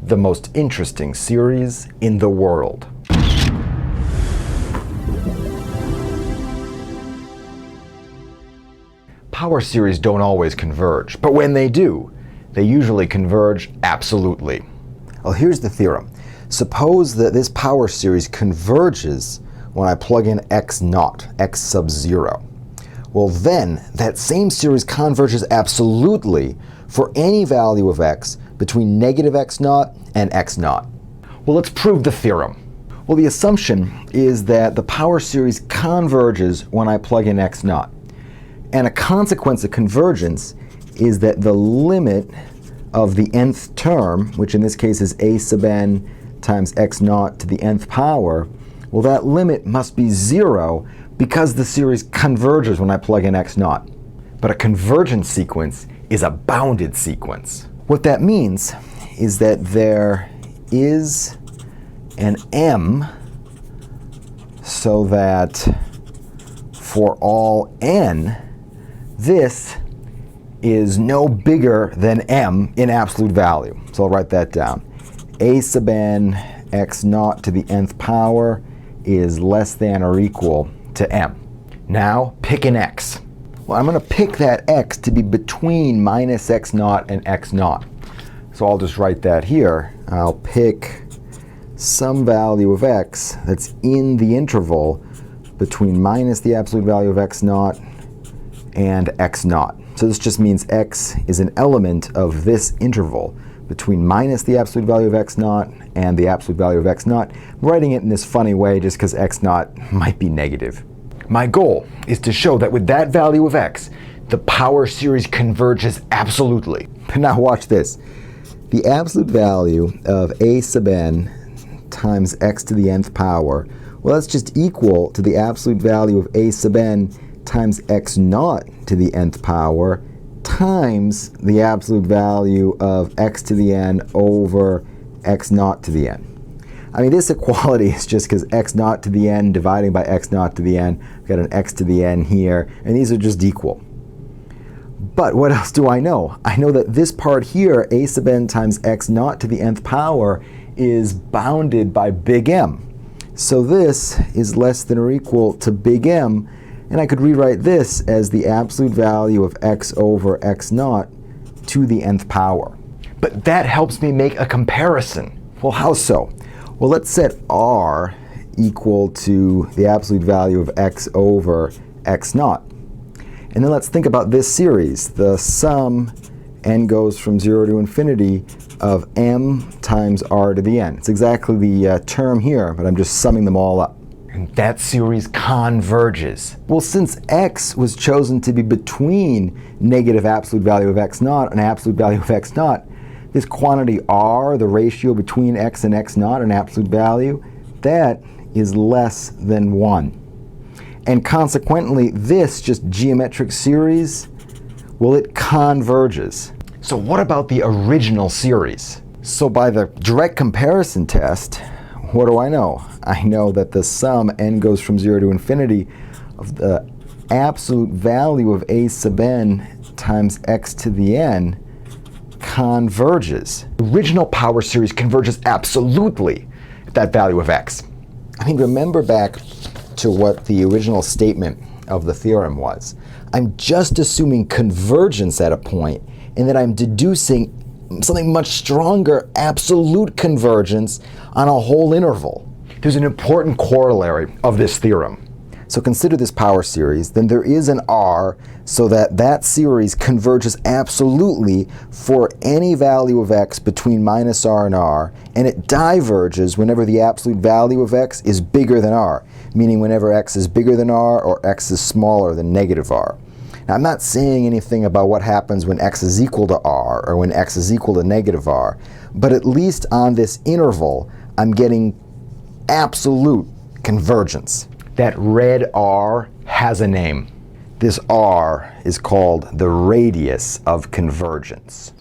the most interesting series in the world. Power series don't always converge, but when they do, they usually converge absolutely. Well, here's the theorem. Suppose that this power series converges when I plug in x naught, x sub 0. Well, then that same series converges absolutely for any value of x between negative x naught and x naught. Well, let's prove the theorem. Well, the assumption is that the power series converges when I plug in x naught. And a consequence of convergence is that the limit of the nth term, which in this case is a sub n times x naught to the nth power, well, that limit must be 0 because the series converges when I plug in x naught. But a convergent sequence is a bounded sequence. What that means is that there is an m so that for all n, this is no bigger than m in absolute value. So I'll write that down. A sub n x naught to the nth power is less than or equal to m. Now pick an x. Well, I'm going to pick that x to be between minus x naught and x naught. So I'll just write that here. I'll pick some value of x that's in the interval between minus the absolute value of x naught and x naught. So this just means x is an element of this interval between minus the absolute value of x naught and the absolute value of x naught. I'm writing it in this funny way just because x naught might be negative. My goal is to show that with that value of x, the power series converges absolutely. Now watch this. The absolute value of a sub n times x to the nth power, well, that's just equal to the absolute value of a sub n times x naught to the nth power times the absolute value of x to the n over x naught to the n. I mean, this equality is just because x naught to the n dividing by x naught to the n. I've got an x to the n here, and these are just equal. But what else do I know? I know that this part here, a sub n times x naught to the nth power, is bounded by big M. So this is less than or equal to big M, and I could rewrite this as the absolute value of x over x naught to the nth power. But that helps me make a comparison. Well, how so? Well, let's set r equal to the absolute value of x over x naught. And then let's think about this series, the sum n goes from 0 to infinity of m times r to the n. It's exactly the term here, but I'm just summing them all up. And that series converges. Well, since x was chosen to be between negative absolute value of x naught and absolute value of x naught, this quantity r, the ratio between x and x naught, an absolute value, that is less than 1. And consequently, this just geometric series, well, it converges. So what about the original series? So by the direct comparison test, what do I know? I know that the sum n goes from 0 to infinity of the absolute value of a sub n times x to the n converges. The original power series converges absolutely at that value of x. I mean, remember back to what the original statement of the theorem was. I'm just assuming convergence at a point, and that I'm deducing something much stronger, absolute convergence on a whole interval. There's an important corollary of this theorem. So consider this power series, then there is an r so that that series converges absolutely for any value of x between minus r and r, and it diverges whenever the absolute value of x is bigger than r, meaning whenever x is bigger than r or x is smaller than negative r. Now, I'm not saying anything about what happens when x is equal to r or when x is equal to negative r, but at least on this interval, I'm getting absolute convergence. That red r has a name. This r is called the radius of convergence.